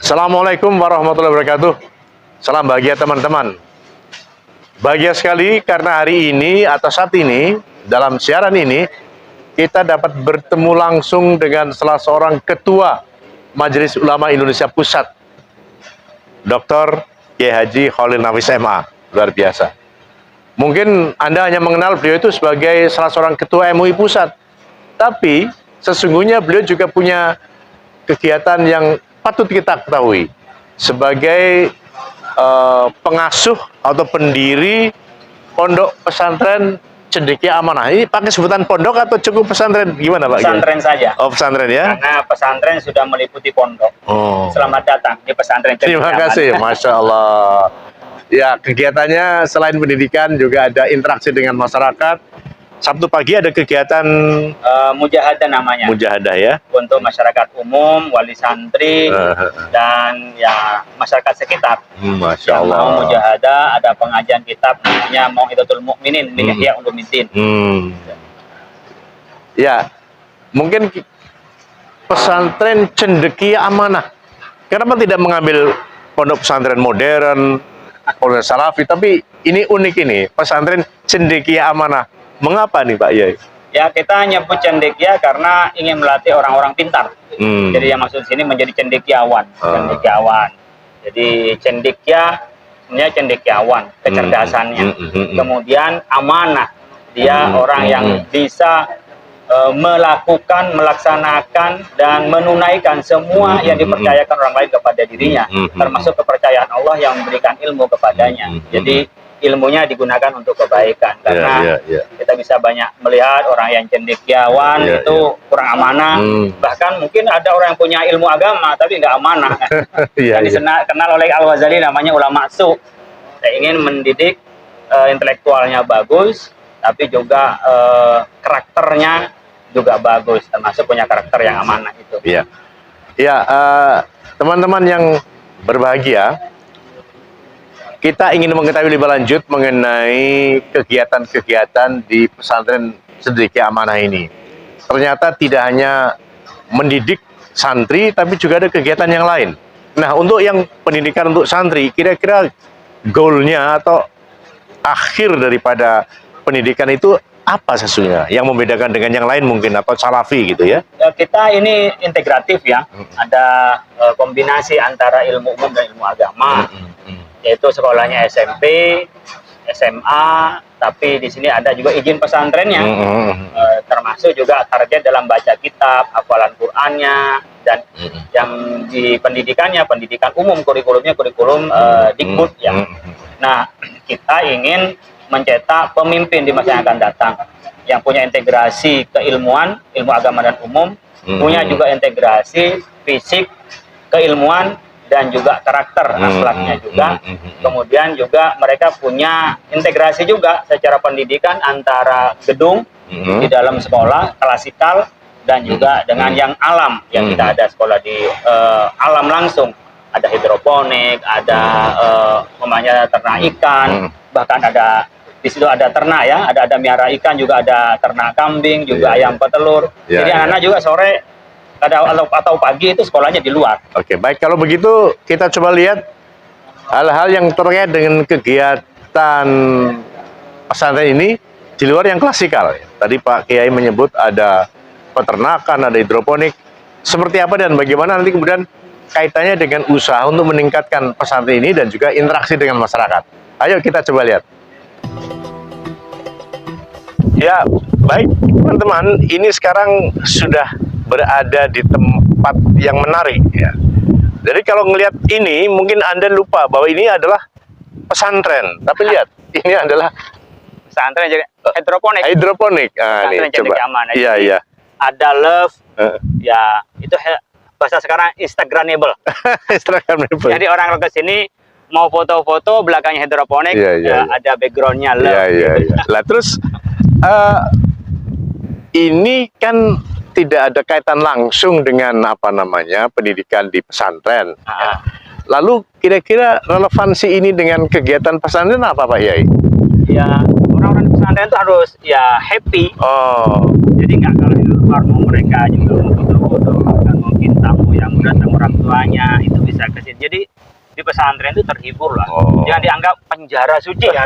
Assalamualaikum warahmatullahi wabarakatuh. Salam bahagia teman-teman. Bahagia sekali karena hari ini atau saat ini dalam siaran ini kita dapat bertemu langsung dengan salah seorang ketua Majelis Ulama Indonesia Pusat, Dr. Kiai Haji Khalil Nafis MA. Luar biasa. Mungkin Anda hanya mengenal beliau itu sebagai salah seorang ketua MUI Pusat, tapi sesungguhnya beliau juga punya kegiatan yang patut kita ketahui sebagai pengasuh atau pendiri Pondok Pesantren Cendekia Amanah. Ini pakai sebutan pondok atau cukup pesantren? Gimana Pak? Pesantren saja. Oh, pesantren ya? Karena pesantren sudah meliputi pondok. Oh. Selamat datang di pesantren Cendekia Terima Amanah. kasih, Masya Allah. Ya, kegiatannya selain pendidikan juga ada interaksi dengan masyarakat. Sabtu pagi ada kegiatan Mujahadah namanya. mujahadah ya. Untuk masyarakat umum, wali santri, dan ya masyarakat sekitar. Masya Yang Allah. mau mujahadah, ada pengajian kitab namanya Mau'izatul Mukminin min Ihya Ulumuddin. Ya, mungkin pesantren Cendekia Amanah. Kenapa tidak mengambil pondok pesantren modern, pondok salafi, tapi ini unik ini, pesantren Cendekia Amanah. Mengapa nih Pak Yai? Ya, kita nyebut cendekia karena ingin melatih orang-orang pintar. Jadi yang maksud sini menjadi cendekiawan, cendekiawan. Jadi cendekia sebenarnya cendekiawan, kecerdasannya. Kemudian amanah, dia orang yang bisa melaksanakan dan menunaikan semua yang dipercayakan orang lain kepada dirinya, termasuk kepercayaan Allah yang memberikan ilmu kepadanya. Jadi ilmunya digunakan untuk kebaikan, karena kita bisa banyak melihat orang yang cendekiawan itu kurang amanah, bahkan mungkin ada orang yang punya ilmu agama tapi nggak amanah. Yang dikenal oleh Al-Ghazali namanya ulama su. Saya ingin mendidik intelektualnya bagus, tapi juga karakternya juga bagus, termasuk punya karakter yang amanah itu. Iya, ya, teman-teman yang berbahagia, kita ingin mengetahui lebih lanjut mengenai kegiatan-kegiatan di pesantren Cendekia Amanah ini. Ternyata tidak hanya mendidik santri, tapi juga ada kegiatan yang lain. Nah, untuk yang pendidikan untuk santri, kira-kira goalnya atau akhir daripada pendidikan itu apa sesungguhnya? Yang membedakan dengan yang lain mungkin, atau salafi gitu ya? Kita ini integratif ya, ada kombinasi antara ilmu umum dan ilmu agama. Yaitu sekolahnya SMP, SMA, tapi di sini ada juga izin pesantrennya, termasuk juga target dalam baca kitab, hafalan Qur'annya, dan yang di pendidikannya, pendidikan umum, kurikulumnya kurikulum Dikbud ya. Nah, kita ingin mencetak pemimpin di masa yang akan datang, yang punya integrasi keilmuan, ilmu agama dan umum, punya juga integrasi fisik, keilmuan, dan juga karakter akhlaknya juga. Kemudian juga mereka punya integrasi juga secara pendidikan antara gedung di dalam sekolah klasikal dan juga dengan yang alam, yang kita ada sekolah di alam langsung, ada hidroponik, ada umpamanya ternak ikan, bahkan ada di situ ada ternak ya, ada miara ikan, juga ada ternak kambing, juga ayam petelur. Jadi anak-anak juga sore atau pagi itu sekolahnya di luar. Oke, baik, kalau begitu kita coba lihat hal-hal yang terkait dengan kegiatan pesantren ini di luar yang klasikal. Tadi Pak Kiai menyebut ada peternakan, ada hidroponik. Seperti apa dan bagaimana nanti kemudian kaitannya dengan usaha untuk meningkatkan pesantren ini dan juga interaksi dengan masyarakat. Ayo kita coba lihat. Ya, baik teman-teman, ini sekarang sudah berada di tempat yang menarik ya. Jadi kalau ngelihat ini mungkin Anda lupa bahwa ini adalah pesantren, tapi lihat ini adalah pesantren jadi hidroponik. Hidroponik. Ah, ini coba. Iya, iya. Ada love. Ya, itu bahasa sekarang Instagramable. Instagramable. Jadi orang ke sini mau foto-foto belakangnya hidroponik, ada backgroundnya love. Lah terus ini kan tidak ada kaitan langsung dengan apa namanya pendidikan di pesantren. Lalu kira-kira relevansi ini dengan kegiatan pesantren apa Pak Yai? Ya, orang-orang di pesantren itu harus ya happy. Jadi nggak kalau mau mereka juga mau foto-foto, kan mungkin tamu yang datang orang tuanya itu bisa ke sini. Jadi di pesantren itu terhibur lah. Oh. Jangan dianggap penjara suci ya.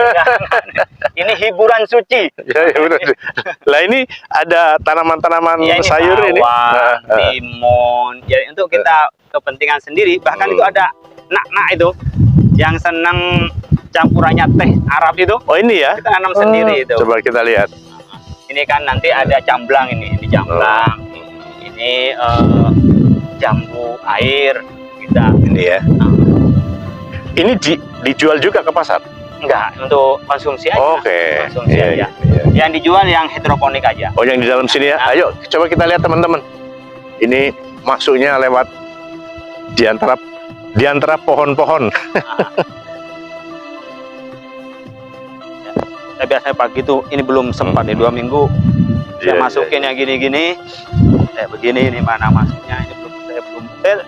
Ini hiburan suci. Ya, ya benar. Lah ini ada tanaman-tanaman Ya, ini sayur ini. bawang, timun. Jadi untuk kita kepentingan sendiri, bahkan itu ada nak-nak itu yang senang campurannya teh Arab itu. Oh ini ya? Kita tanam sendiri itu. Coba kita lihat. Ini kan nanti ada jamblang ini jamblang. Ini jambu air kita. Ini ya. Ini dijual juga ke pasar? Enggak, untuk konsumsi aja. Oke. Konsumsi Iya, aja. iya. Yang dijual yang hidroponik aja. Oh yang di dalam sini ya? Ayo coba kita lihat teman-teman. Ini masuknya lewat di antara pohon-pohon. Saya biasanya pagi tuh ini belum sempat nih 2 minggu. Saya Iya, masukin yang gini-gini. Kayak begini ini mana masuknya ini belum. Saya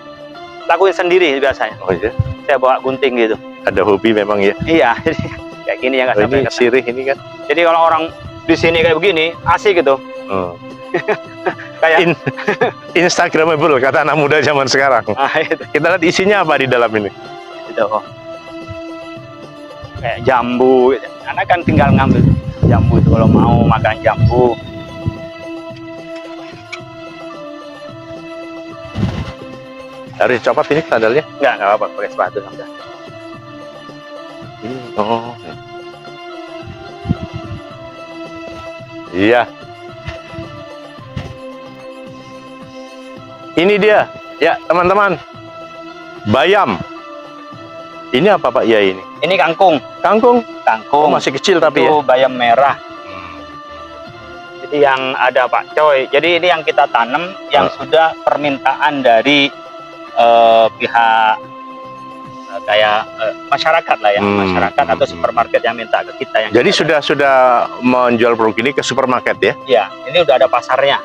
lakuin sendiri biasanya. Oh iya. Saya bawa gunting gitu. Ada hobi memang ya. Iya, kayak gini ya nggak Oh, sampai ini ke sirih ini kan. Jadi kalau orang di sini kayak begini, asik gitu. Oh. Kayak Instagramable kata anak muda zaman sekarang. itu Kita lihat isinya apa di dalam ini. gitu. Kayak jambu gitu. Anak kan tinggal ngambil jambu itu kalau mau makan jambu. Harus dicopot ini sandalnya. Enggak apa-apa, pakai sepatu sampai. Ini. Oh. Iya. Ini dia. Ya, teman-teman. Bayam. Ini apa Pak Yai ini? Ini kangkung. Kangkung. Kangkung. Oh, masih kecil tapi itu ya. bayam merah. Jadi yang ada Pak Coy. Jadi ini yang kita tanam yang sudah permintaan dari pihak kayak masyarakat lah ya, masyarakat atau supermarket yang minta ke kita. Yang Jadi kita sudah menjual produk ini ke supermarket ya? ya, ini udah ada pasarnya.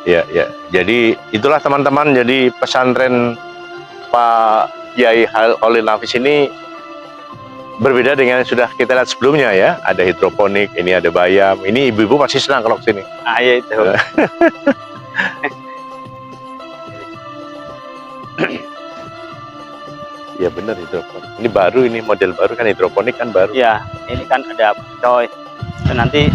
Ya, ya. Jadi itulah teman-teman. Jadi pesantren Pak Yai Khalil Nafis ini berbeda dengan yang sudah kita lihat sebelumnya ya. Ada hidroponik, ini ada bayam. Ini ibu-ibu pasti senang kalau kesini. Ah ya itu. Ya benar hidroponik. Ini baru, ini model baru kan, hidroponik kan baru. Ya, ini kan ada Coy. Dan nanti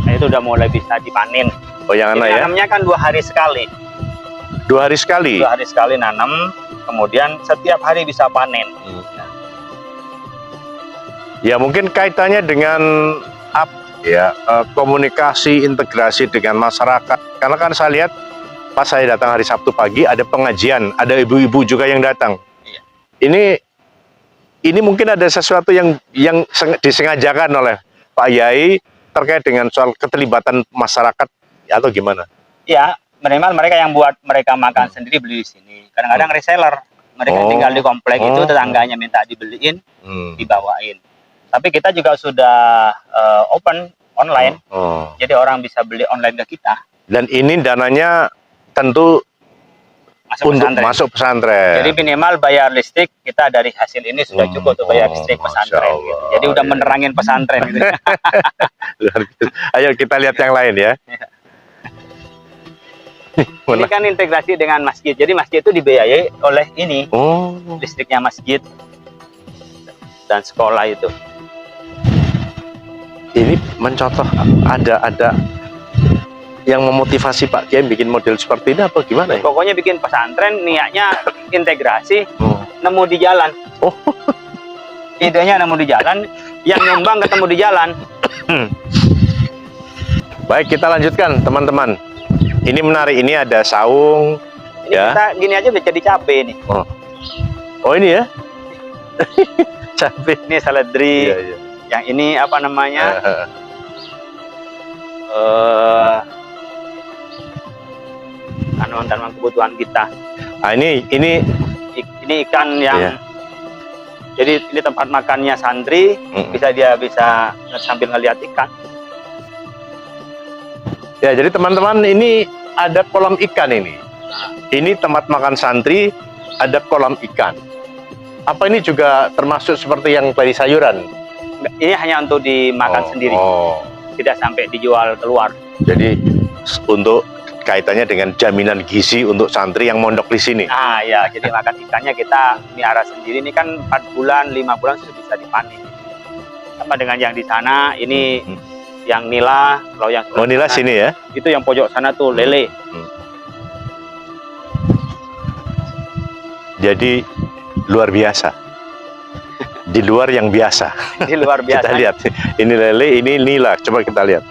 itu udah mulai bisa dipanen. Oh yang Ini mana ya? nanamnya kan 2 hari sekali. 2 hari sekali. 2 hari sekali nanam, kemudian setiap hari bisa panen. Ya mungkin kaitannya dengan komunikasi, integrasi dengan masyarakat. Karena kan saya lihat pas saya datang hari Sabtu pagi ada pengajian, ada ibu-ibu juga yang datang. Iya. Ini mungkin ada sesuatu yang disengajakan oleh Pak Yai terkait dengan soal keterlibatan masyarakat atau gimana? Ya, minimal mereka yang buat mereka makan sendiri beli di sini. Kadang-kadang reseller, mereka tinggal di komplek itu tetangganya minta dibeliin, dibawain. Tapi kita juga sudah open online, jadi orang bisa beli online ke kita. Dan ini dananya tentu Masuk untuk pesantren. masuk pesantren. Jadi minimal bayar listrik kita dari hasil ini sudah cukup untuk bayar listrik pesantren. Masya Gitu. Allah. Jadi udah menerangin pesantren. Gitu. Luar biasa. Ayo kita lihat yang lain ya. Ini kan integrasi dengan masjid. Jadi masjid itu dibiayai oleh ini listriknya masjid dan sekolah itu. Ini mencontoh ada yang memotivasi Pak Kiai bikin model seperti ini apa gimana ya? Pokoknya bikin pesantren niatnya integrasi, nemu di jalan. Oh. Idenya nemu di jalan, yang nyumbang ketemu di jalan. Baik, kita lanjutkan teman-teman. Ini menarik, ini ada saung. Ini Ya. kita gini aja udah jadi cabe nih. Oh ini ya? Cabai. Ini seledri. Iya, iya. Yang ini apa namanya? Tanaman-tanaman kebutuhan kita. Ah, ini Ini ikan yang Iya. jadi ini tempat makannya santri, dia bisa sambil ngeliat ikan. ya, jadi teman-teman ini ada kolam ikan ini. Ini tempat makan santri, ada kolam ikan. Apa ini juga termasuk seperti yang tadi sayuran? Ini hanya untuk dimakan sendiri, tidak sampai dijual keluar. Jadi untuk kaitannya dengan jaminan gizi untuk santri yang mondok di sini. Nah ya, jadi makan ikannya kita miara sendiri. Ini kan 4 bulan, 5 bulan sudah bisa dipanen. Sama dengan yang di sana, ini yang nila, kalau yang Oh, nila sini ya? itu yang pojok sana tuh lele. Jadi luar biasa. Di luar yang biasa. Ini luar biasa. Kita lihat. Ini lele, ini nila. Coba kita lihat.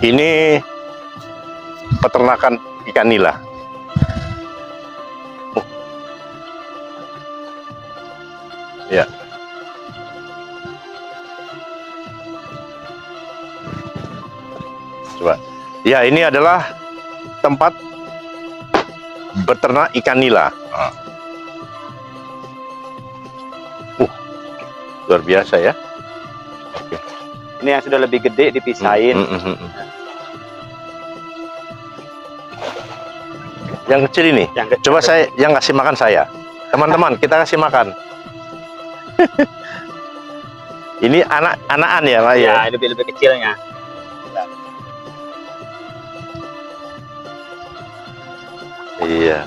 Ini peternakan ikan nila. Ya. Coba. Ya, ini adalah tempat beternak ikan nila. Luar biasa ya. Ini yang sudah lebih gede dipisahin. Yang kecil ini. Yang kecil. Coba saya yang kasih makan saya. Teman-teman, kita kasih makan. Ini anak-anakan ya, Pak ya? Ya, lebih kecilnya. Iya.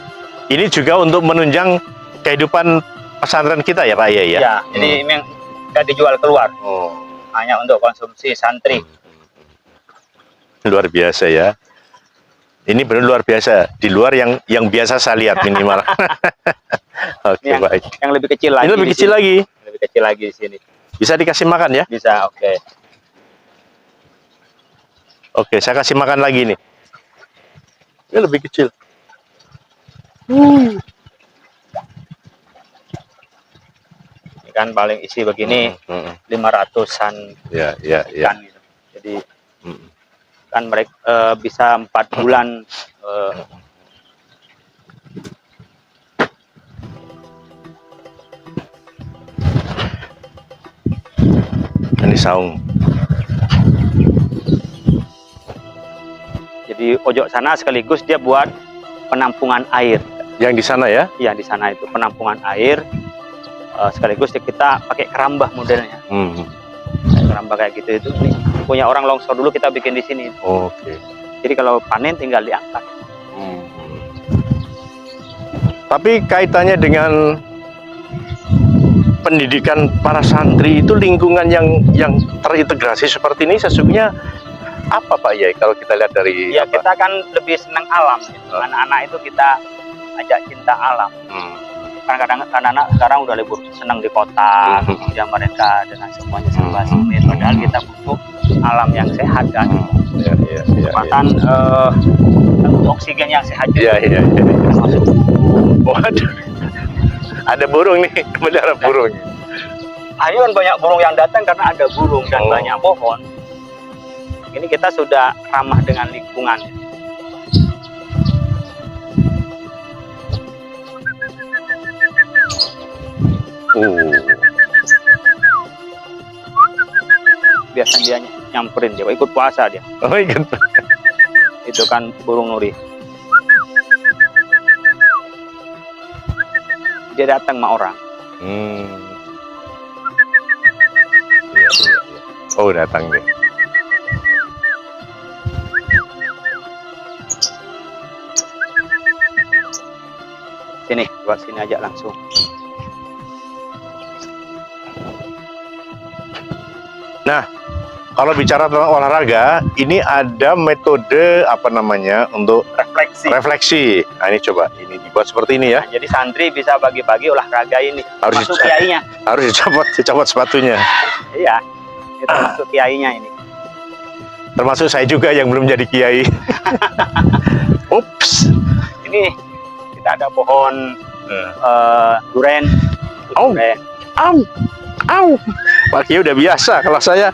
Ini juga untuk menunjang kehidupan pesantren kita ya, Pak ya? Ya, jadi ini yang nggak dijual keluar. Oh. Hanya untuk konsumsi santri. Luar biasa ya. Ini benar luar biasa. Di luar yang biasa saya lihat minimal. Oke, Yang, baik. yang lebih kecil lagi. Ini lebih di kecil sini. lagi. Lebih kecil lagi di sini. Bisa dikasih makan ya? Bisa, oke. Oke, saya kasih makan lagi nih. Ini lebih kecil. Ini kan paling isi begini 500-an Ya, ya, ya. ikan gitu. Jadi kan mereka bisa 4 bulan. Ini saung. Jadi pojok sana sekaligus dia buat penampungan air. Yang di sana ya? Ya di sana itu penampungan air. Sekaligus kita pakai kerambah modelnya. Kerambah kayak gitu itu punya orang longsor dulu kita bikin di sini. Oke. Jadi kalau panen tinggal diangkat. Tapi kaitannya dengan pendidikan para santri itu lingkungan yang terintegrasi seperti ini sesungguhnya apa Pak Yai kalau kita lihat dari Ya kita kan lebih senang alam. Gitu. Anak-anak itu kita ajak cinta alam. Kadang-kadang anak-anak sekarang udah libur senang di kota, kemudian mereka dengan semuanya serba sempit. Padahal kita butuh alam yang sehat kan. Kesempatan oksigen yang sehat juga. Iya. Waduh, ada burung nih, melihara burung. Ini kan banyak burung yang datang karena ada burung dan banyak pohon. Ini kita sudah ramah dengan lingkungan. Biasanya dia nyamperin, dia ikut puasa dia. Oh ikut. Itu kan burung nuri. Dia datang sama orang. Iya. Oh datang deh. Sini, buat sini aja langsung. Nah, kalau bicara tentang olahraga, ini ada metode apa namanya untuk refleksi. Nah, ini coba, ini dibuat seperti ini ya. Nah, jadi santri bisa bagi-bagi olahraga ini. Harus Masuk kiainya. Harus dicopot sepatunya. Iya, itu masuk kiainya ini. Termasuk saya juga yang belum jadi kiai. Ups. Ini kita ada pohon duren. Duren. Au. Pak Kiai udah biasa, kalau saya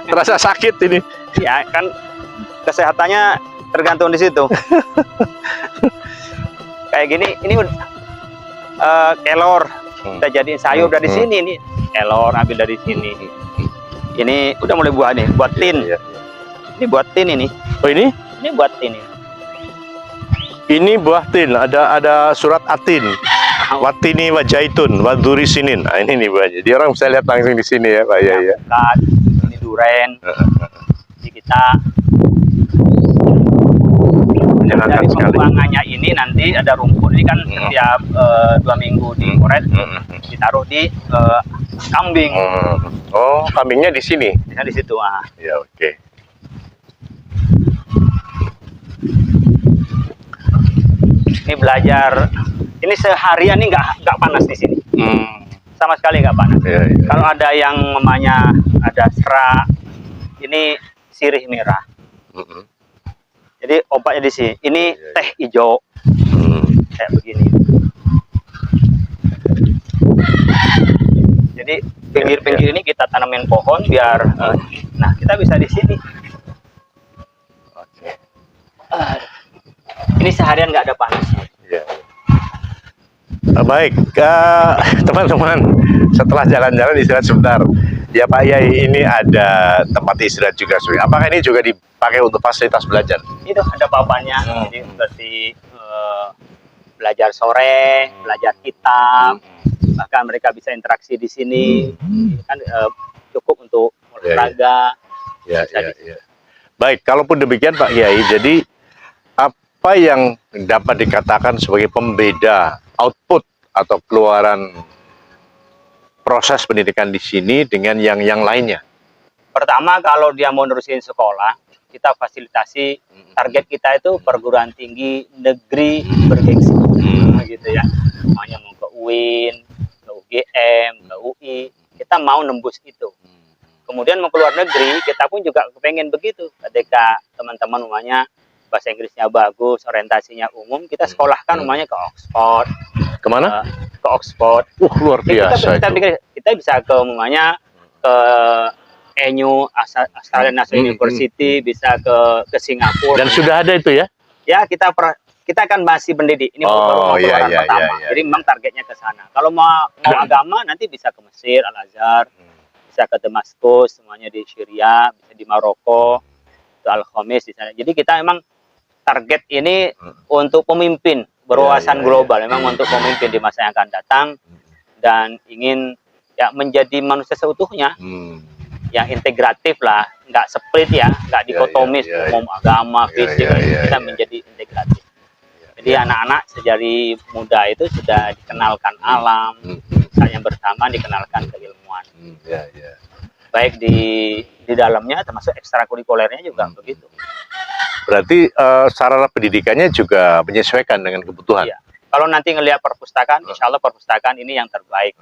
terasa sakit ini. Ya kan kesehatannya tergantung di situ. Kayak gini, ini kelor kita jadiin sayur dari sini nih. Kelor ambil dari sini. Ini udah mulai buah nih, buat tin. Ini buat tin ini. Oh ini? Ini buat tin ini. Ini buah tin, ada surat atin. Watini wajaitun, waduri sinin. Nah, ini nih Pak. Jadi orang bisa lihat langsung di sini ya Pak ya. Ya. Alpukat, ini duren. Jadi kita Menyenangkan dari sekali. pembuangannya ini nanti ada rumput ini kan setiap 2 minggu dikoret, ditaruh di kambing. Oh, kambingnya di sini. Bisa di situ. Ah. Ya oke. Ini belajar. Ini seharian ini nggak panas di sini. Sama sekali nggak panas. Ya, ya. Kalau ada yang namanya ada serak, ini sirih merah. Jadi obatnya di sini. Ini teh hijau kayak begini. Jadi pinggir-pinggir ini kita tanamin pohon biar, nah kita bisa di sini. Oke. Ini seharian nggak ada panasnya. Ya. Baik, teman-teman, setelah jalan-jalan istirahat sebentar. Ya Pak Yai, ini ada tempat istirahat juga. Apakah ini juga dipakai untuk fasilitas belajar? Itu ada papannya, jadi seperti belajar sore, belajar kitab, bahkan mereka bisa interaksi di sini. Kan cukup untuk olahraga. Ya. Baik, kalaupun demikian Pak Yai, jadi apa yang dapat dikatakan sebagai pembeda output atau keluaran proses pendidikan di sini dengan yang lainnya? Pertama, kalau dia mau nerusin sekolah, kita fasilitasi. Target kita itu perguruan tinggi negeri bergengsi, gitu ya. Makanya mau ke UIN, ke UGM, ke UI, kita mau nembus itu. Kemudian mau keluar negeri, kita pun juga kepengen begitu. Ketika teman-teman umumnya bahasa Inggrisnya bagus, orientasinya umum, kita sekolahkan umumnya ke Oxford. Kemana? Ke Oxford. Luar biasa. Kita bisa ke umumnya ke ENU, Australian National University, bisa ke Singapura. Dan sudah ada itu ya? Ya, kita kan masih pendidik. Ini baru keluaran pertama. Jadi memang targetnya ke sana. Kalau mau agama nanti bisa ke Mesir, Al-Azhar, bisa ke Damaskus, semuanya di Syria, bisa di Maroko, ke Al-Khamis di sana. Jadi kita memang target ini untuk pemimpin berwawasan global, memang untuk pemimpin di masa yang akan datang, dan ingin ya menjadi manusia seutuhnya, yang integratif lah, nggak split ya, nggak dikotomis, umum agama, fisik, kita menjadi integratif. Jadi anak-anak sejari muda itu sudah dikenalkan alam, misalnya bersama dikenalkan keilmuan. Baik di dalamnya, termasuk ekstrakurikulernya juga begitu. Berarti sarana pendidikannya juga menyesuaikan dengan kebutuhan. Iya. Kalau nanti ngelihat perpustakaan, insya Allah perpustakaan ini yang terbaik.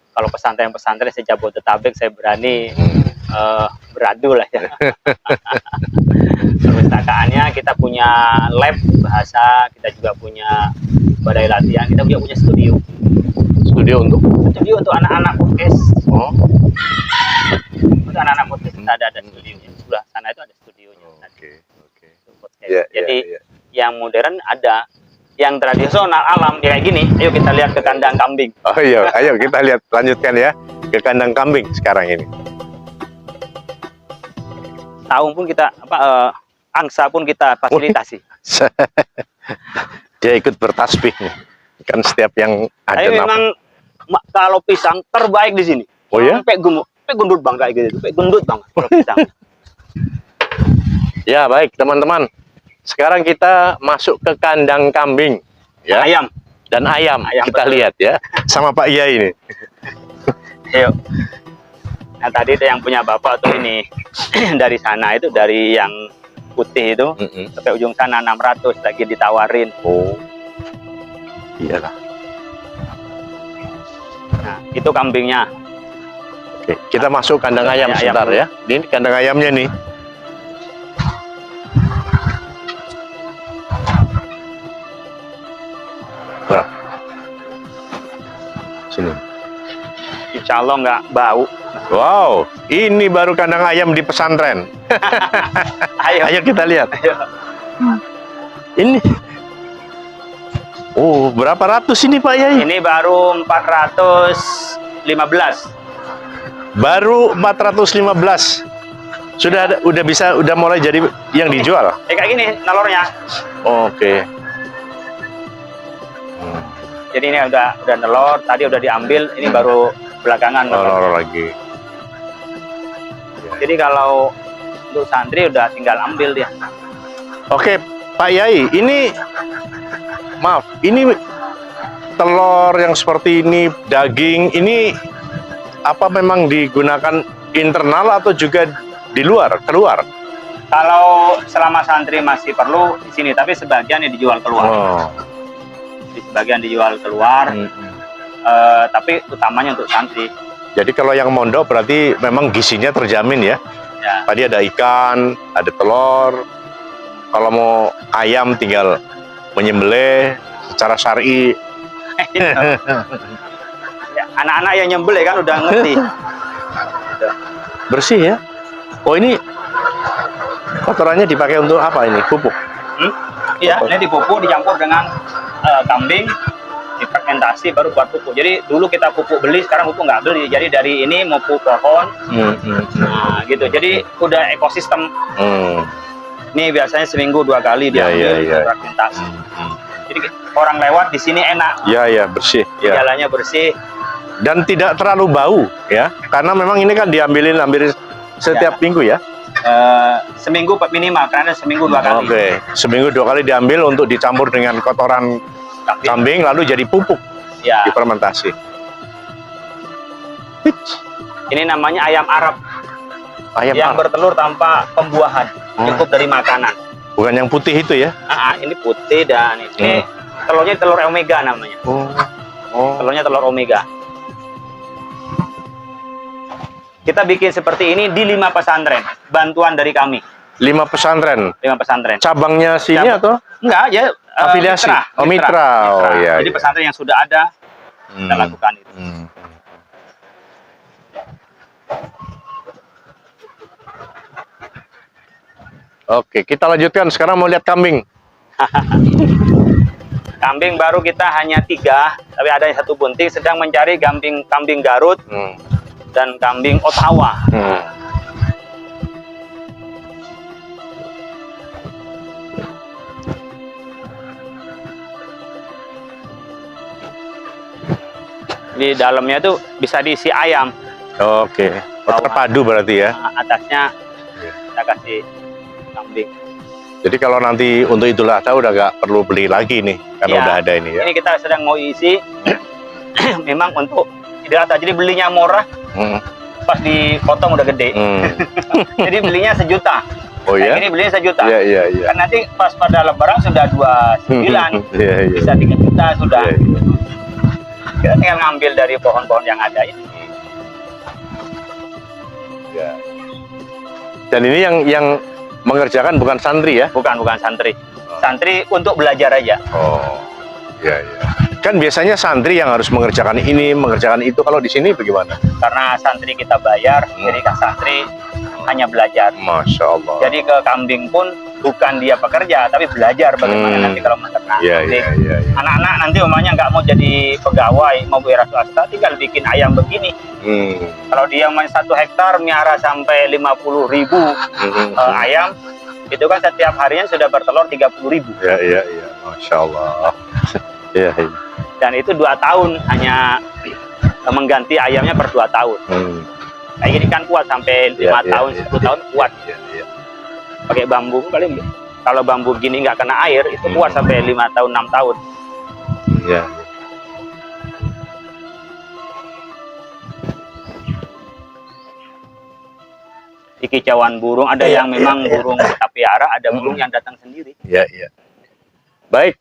Kalau pesantren-pesantren se-Jabodetabek saya berani beradu lah ya. Perpustakaannya kita punya lab bahasa, kita juga punya badai latihan, kita juga punya studio. Studio Studio untuk anak-anak podcast. Untuk anak-anak podcast kita ada studionya. Sebelah sana itu ada studionya. Jadi yang modern ada, yang tradisional alam kayak gini. Ayo kita lihat ke kandang kambing. Oh iya, ayo kita lihat, lanjutkan ya ke kandang kambing sekarang ini. Tahun pun kita angsa pun kita fasilitasi. Dia ikut bertasbih nih. Kan setiap yang ada. Tapi memang kalau pisang terbaik di sini. Oh ya? Sampai gundut bang kayak gitu, sampai gundut bang kalau pisang. Ya baik teman-teman. Sekarang kita masuk ke kandang kambing, ya. Ayam dan ayam kita betul. Lihat ya, sama Pak Yai ini. Yuk. Nah tadi itu yang punya bapak tuh ini dari sana itu, dari yang putih itu sampai ujung sana 600 lagi ditawarin. Oh, iyalah. Nah itu kambingnya. Oke, kita masuk kandang ayam sebentar ya. Ini kandang ayamnya nih. Sini. Insya Allah nggak bau. Wow, ini baru kandang ayam di pesantren. Ayo kita lihat. Ayo. Ini. Oh, berapa ratus ini Pak Yai? Ini baru 415. Baru 415. Sudah ada, udah mulai jadi yang dijual. Kayak gini nalornya. Oke. Jadi ini udah nelor, tadi udah diambil, ini baru belakangan. Nelor lagi. Jadi kalau untuk santri udah tinggal ambil dia. Oke, Pak Yai, ini maaf, ini telur yang seperti ini, daging ini apa memang digunakan internal atau juga di luar, keluar? Kalau selama santri masih perlu di sini, tapi sebagian yang dijual keluar. Oh. Di sebagian dijual keluar, tapi utamanya untuk santri. Jadi kalau yang mondok berarti memang gizinya terjamin ya? Ya. Tadi ada ikan, ada telur. Kalau mau ayam tinggal menyembelih secara syar'i. Ya, anak-anak yang nyembelih kan udah ngerti. Bersih ya? Oh ini kotorannya dipakai untuk apa ini? Pupuk? Iya, ini dipupuk dicampur dengan kambing, difermentasi baru buat pupuk. Jadi dulu kita pupuk beli, sekarang pupuk nggak beli. Jadi dari ini mau pupuk pohon, nah gitu. Jadi udah ekosistem. Ini biasanya seminggu 2 kali diambil fragmentasi. Jadi orang lewat di sini enak. Ya, bersih. Ya. Jalannya bersih. Dan tidak terlalu bau ya, karena memang ini kan diambil setiap minggu ya. Seminggu minimal, karena seminggu 2 kali. Oke, seminggu 2 kali diambil untuk dicampur dengan kotoran kambing lalu jadi pupuk. Ya. Difermentasi. Ini namanya ayam Arab. Ayam yang Arab bertelur tanpa pembuahan, cukup dari makanan. Bukan yang putih itu ya? Ini putih dan ini telurnya telur omega namanya. Telurnya telur omega. Kita bikin seperti ini di 5 pesantren, bantuan dari kami. 5 pesantren? 5 pesantren. Cabangnya sini atau? Enggak, ya afiliasi? Mitra. Oh iya. Jadi pesantren yang sudah ada, kita lakukan itu. Oke, kita lanjutkan. Sekarang mau lihat kambing. Kambing baru kita hanya 3, tapi ada yang 1 bunting sedang mencari kambing Garut dan kambing Ottawa. Di dalamnya tuh bisa diisi ayam. Oke, terpadu berarti ya. Atasnya kita kasih kambing. Jadi kalau nanti untuk Idul Adha udah nggak perlu beli lagi nih, karena udah ada ini ya. Ini kita sedang mau isi, memang untuk Idul Adha. Jadi belinya murah, pas dipotong udah gede. Jadi belinya 1 juta. Oh ya? Ini belinya 1 juta. Iya. Kan nanti pas pada Lebaran sudah 29, bisa 3 juta sudah. Kita tinggal ngambil dari pohon-pohon yang ada ini. Ya. Dan ini yang mengerjakan bukan santri ya? Bukan santri. Santri untuk belajar aja. Oh, iya. Kan biasanya santri yang harus mengerjakan ini, mengerjakan itu. Kalau di sini bagaimana? Karena santri kita bayar, jadi santri hanya belajar. Masya Allah. Jadi ke kambing pun bukan dia pekerja, tapi belajar bagaimana nanti kalau menternak. Iya. Anak-anak nanti umumnya nggak mau jadi pegawai, mau wira swasta, tinggal bikin ayam begini. Kalau dia main 1 hektar miara sampai 50.000 ayam, itu kan setiap harinya sudah bertelur 30.000. Iya. Masya Allah. Iya. Dan itu 2 tahun hanya mengganti ayamnya per 2 tahun. Kayak gini kan kuat sampai 5 tahun, 10 tahun kuat. Iya. Pakai bambu paling, kalau bambu gini nggak kena air itu kuat sampai 5 tahun 6 tahun. Iya. Di kicauan burung ada yang memang burung kita piara, ada burung yang datang sendiri. Iya. Baik,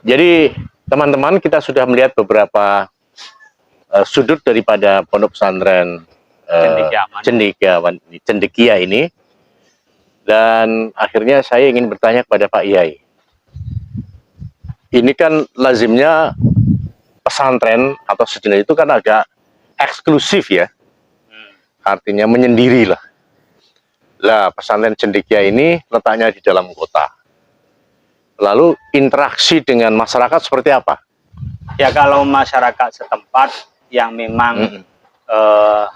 jadi teman-teman kita sudah melihat beberapa sudut daripada pondok pesantren Cendekia ini, dan akhirnya saya ingin bertanya kepada Pak Yai. Ini kan lazimnya pesantren atau sejenis itu kan agak eksklusif ya, artinya menyendiri lah. Pesantren Cendekia ini letaknya di dalam kota. Lalu interaksi dengan masyarakat seperti apa? Ya kalau masyarakat setempat yang memang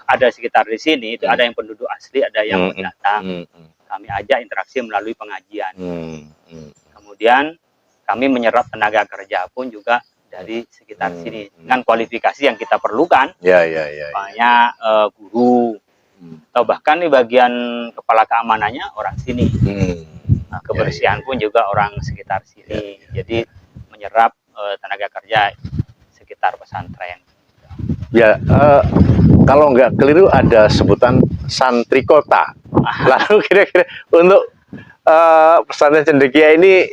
ada sekitar di sini, itu ada yang penduduk asli, ada yang pendatang. Kami ajak interaksi melalui pengajian. Kemudian kami menyerap tenaga kerja pun juga dari sekitar sini dengan Hmm. kualifikasi yang kita perlukan, Ya, ya, ya. banyak guru atau bahkan di bagian kepala keamanannya orang sini. Nah, kebersihan pun juga orang sekitar sini. Jadi menyerap tenaga kerja sekitar pesantren. Ya, kalau nggak keliru ada sebutan santri kota. Lalu kira-kira untuk pesantren Cendekia ini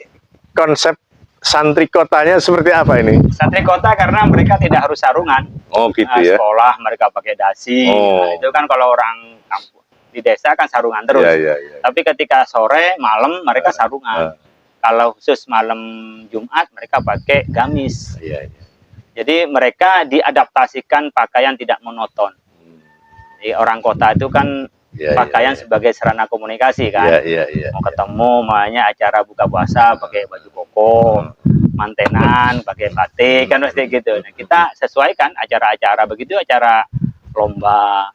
konsep santri kotanya seperti apa ini? Santri kota karena mereka tidak harus sarungan. Oh gitu Nah, ya. sekolah mereka pakai dasi. Oh. Nah, itu kan kalau orang kampung di desa kan sarungan terus. Ya, ya, ya. Tapi ketika sore, malam mereka sarungan. Kalau khusus malam Jumat mereka pakai gamis. Ya, ya. Jadi mereka diadaptasikan pakaian tidak monoton. Jadi orang kota itu kan pakaian sebagai sarana komunikasi kan. Mau ketemu, makanya acara buka puasa pakai baju koko, mantenan pakai batik kan pasti gitu. Nah, kita sesuaikan acara-acara begitu, acara lomba,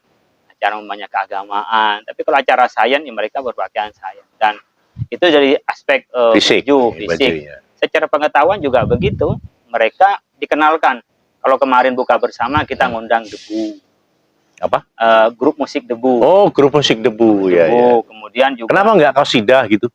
acara banyak keagamaan. Tapi kalau acara sains ya mereka berpakaian sains, dan itu dari aspek fisik. Secara pengetahuan juga begitu, mereka dikenalkan. Kalau kemarin buka bersama kita ngundang Debu. Apa? Grup musik Debu. Oh, grup musik Debu, ya, ya. Kemudian juga. Kenapa nggak qasidah gitu?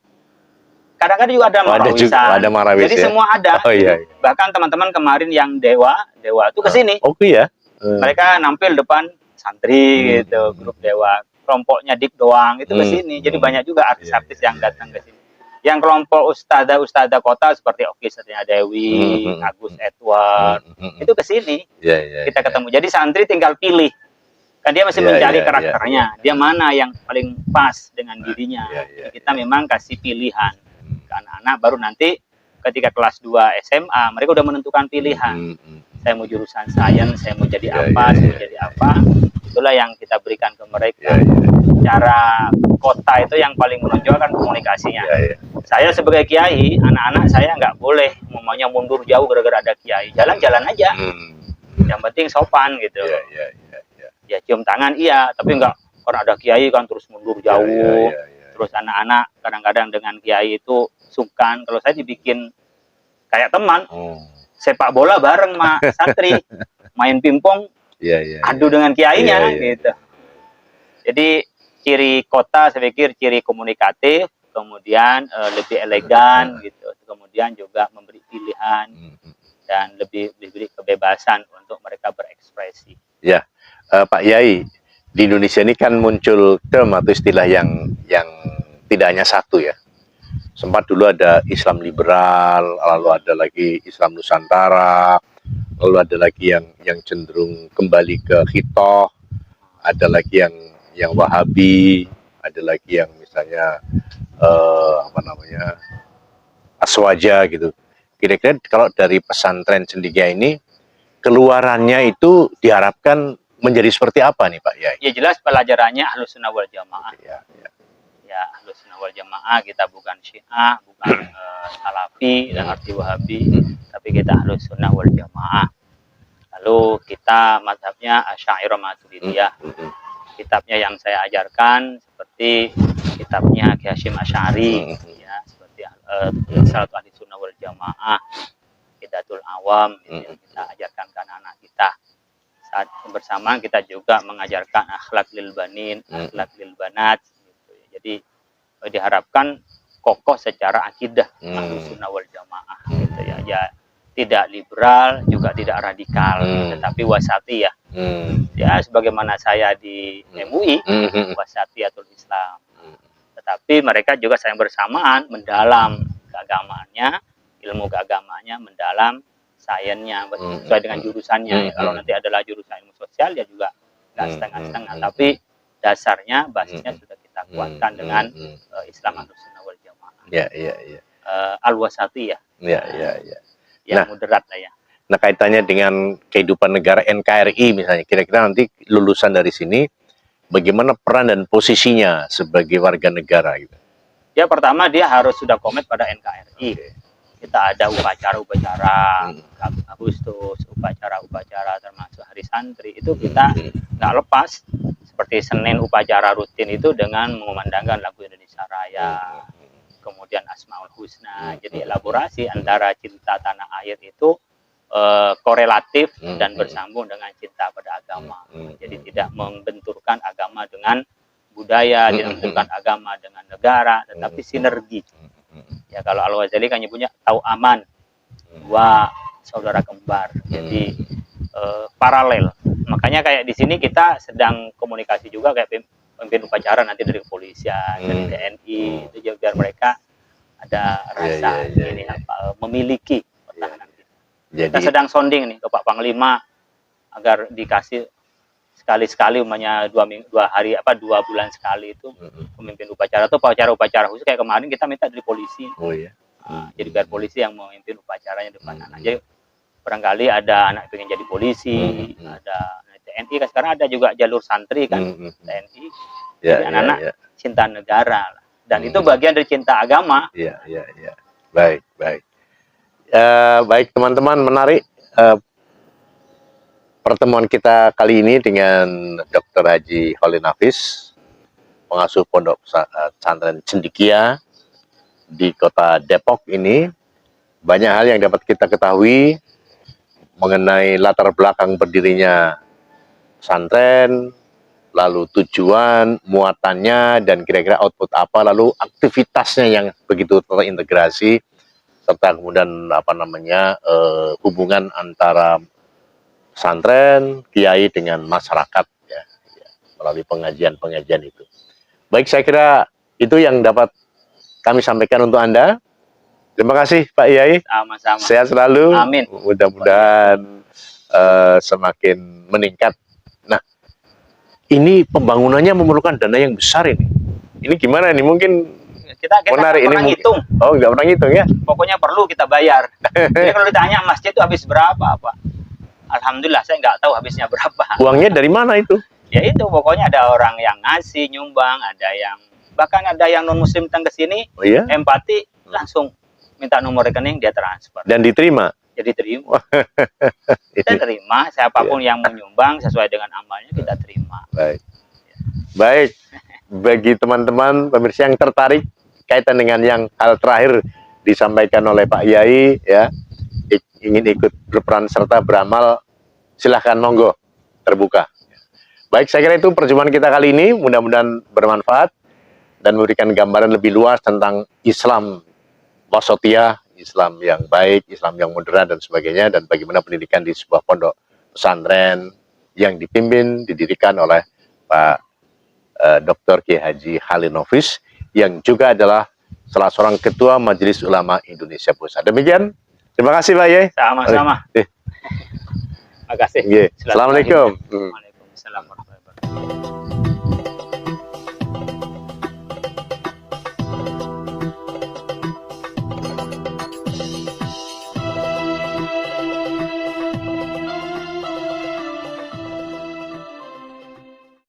Kadang-kadang juga ada marawisan. Ada marawis, jadi ya? semua ada. Oh iya. Bahkan teman-teman kemarin yang Dewa itu kesini. Oke ya. Mereka nampil depan santri gitu, grup Dewa. Kelompoknya Dik doang itu kesini. Jadi banyak juga artis-artis yang datang ke sini. Yang kelompok ustadzah kota seperti Oki Setia Dewi, Agus Edward, itu kesini. Kita ketemu. Jadi santri tinggal pilih. Kan dia masih mencari karakternya. Dia mana yang paling pas dengan dirinya. Kita memang kasih pilihan ke anak-anak, baru nanti ketika kelas 2 SMA mereka udah menentukan pilihan. Saya mau jurusan sains, saya mau jadi apa, saya mau jadi apa. Itulah yang kita berikan ke mereka. Cara kota itu yang paling menonjol kan komunikasinya. Saya sebagai kiai, anak-anak saya nggak boleh maunya mundur jauh gara-gara ada kiai. Jalan-jalan aja. Yang penting sopan gitu. Ya cium tangan iya, tapi nggak karena ada kiai kan terus mundur jauh. Terus anak-anak kadang-kadang dengan kiai itu sungkan. Kalau saya dibikin kayak teman, sepak bola bareng sama santri, main pingpong, adu dengan kiainya gitu. Jadi ciri kota saya pikir ciri komunikatif, kemudian lebih elegan gitu, kemudian juga memberi pilihan dan lebih diberi kebebasan untuk mereka berekspresi. Ya, Pak Yai, di Indonesia ini kan muncul term atau istilah yang tidak hanya satu ya. Sempat dulu ada Islam liberal, lalu ada lagi Islam Nusantara, lalu ada lagi yang cenderung kembali ke Khitoh, ada lagi yang Wahabi, ada lagi yang misalnya Aswaja gitu. Kira-kira kalau dari pesantren Cendekia ini keluarannya itu diharapkan menjadi seperti apa nih Pak Yai? Ya jelas pelajarannya Ahlus Sunnah wal Jamaah. Ya Ahlus Sunnah wal Jamaah, kita bukan Syiah, bukan Salafi dan arti Wahabi, tapi kita Ahlus Sunnah wal Jamaah. Lalu kita mazhabnya Asy'ariyah Maturidiyah. Kitabnya yang saya ajarkan seperti kitabnya Ki Hasyim Asy'ari, ya, seperti Salat Ahli Sunnah wal Jamaah, Hidayatul Awam, yang kita ajarkan ke anak-anak kita. Saat bersama kita juga mengajarkan akhlak lil banin, akhlak lil banat. Gitu. Jadi diharapkan kokoh secara akidah Ahlus Sunnah wal Jamaah. Gitu ya. Ya tidak liberal juga tidak radikal, tetapi wasati ya. Ya sebagaimana saya di MUI, wasatiyatul Islam. Tetapi mereka juga sayang bersamaan mendalam keagamaannya, ilmu keagamaannya mendalam sainsnya sesuai dengan jurusannya. Kalau nanti adalah jurusan ilmu sosial ya juga nggak setengah-setengah, tapi dasarnya basisnya sudah kita kuatkan dengan Islam Ahlus Sunnah wal Jamaah. Al-wasati ya. Yang moderat lah ya. Nah kaitannya dengan kehidupan negara NKRI misalnya, kira-kira nanti lulusan dari sini bagaimana peran dan posisinya sebagai warga negara gitu? Ya pertama dia harus sudah komit pada NKRI. Kita ada upacara-upacara Agustus, upacara-upacara termasuk Hari Santri, itu kita nggak lepas. Seperti Senin upacara rutin itu dengan mengumandangkan lagu Indonesia Raya. Kemudian kemudian Asmaul Husna. Jadi elaborasi antara cinta tanah air itu korelatif dan bersambung dengan cinta pada agama. Jadi tidak membenturkan agama dengan budaya, tidak membenturkan agama dengan negara, tetapi sinergi. Ya kalau Al-Ghazali kan nyebutnya tau aman, dua saudara kembar. Jadi paralel. Makanya kayak di sini kita sedang komunikasi juga kayak pemimpin upacara nanti dari kepolisian, dari TNI, itu biar mereka ada rasa ini memiliki pertahanan. Kita sedang sounding nih ke Pak Panglima agar dikasih sekali-sekali umpamanya 2 bulan sekali itu pemimpin upacara atau upacara khusus kayak kemarin kita minta dari polisi. Jadi biar polisi yang memimpin upacaranya depan anak. Jadi barangkali ada anak pengen jadi polisi, ada TNI kan sekarang ada juga jalur santri kan TNI. Jadi anak-anak cinta negara dan itu bagian dari cinta agama. Baik. Baik teman-teman, menarik pertemuan kita kali ini dengan Dr. Haji Khalil Nafis, pengasuh Pondok Pesantren Cendekia di Kota Depok ini. Banyak hal yang dapat kita ketahui mengenai latar belakang berdirinya pesantren, lalu tujuan, muatannya, dan kira-kira output apa, lalu aktivitasnya yang begitu terintegrasi, serta kemudian hubungan antara pesantren, kiai dengan masyarakat ya, melalui pengajian itu. Baik, saya kira itu yang dapat kami sampaikan untuk Anda. Terima kasih Pak Yai. Sama-sama. Sehat selalu. Amin. Mudah-mudahan semakin meningkat. Nah, ini pembangunannya memerlukan dana yang besar ini. Ini gimana nih? Mungkin kita menarik pernah ini ngitung. Oh, nggak pernah ngitung ya? Pokoknya perlu kita bayar. Jadi kalau ditanya masjid itu habis berapa, Pak? Alhamdulillah saya nggak tahu habisnya berapa. Uangnya dari mana itu? Ya itu pokoknya ada orang yang ngasih nyumbang, ada yang bahkan ada yang non muslim datang ke sini, empati langsung minta nomor rekening dia transfer. Dan diterima. Jadi terima. Kita terima siapapun yang menyumbang sesuai dengan amalnya kita terima. Baik. Bagi teman-teman pemirsa yang tertarik kaitan dengan yang hal terakhir disampaikan oleh Pak Yai ya, ingin ikut berperan serta beramal, silahkan monggo, terbuka. Baik, saya kira itu perjumpaan kita kali ini, mudah-mudahan bermanfaat dan memberikan gambaran lebih luas tentang Islam wasatiyah, Islam yang baik, Islam yang moderat dan sebagainya, dan bagaimana pendidikan di sebuah pondok pesantren yang didirikan oleh Pak Dr. Kiai Haji Khalil Nafis yang juga adalah salah seorang ketua Majelis Ulama Indonesia Pusat. Demikian, terima kasih Pak Yai. Sama-sama. Terima kasih. Assalamualaikum. Waalaikumsalam warahmatullahi wabarakatuh.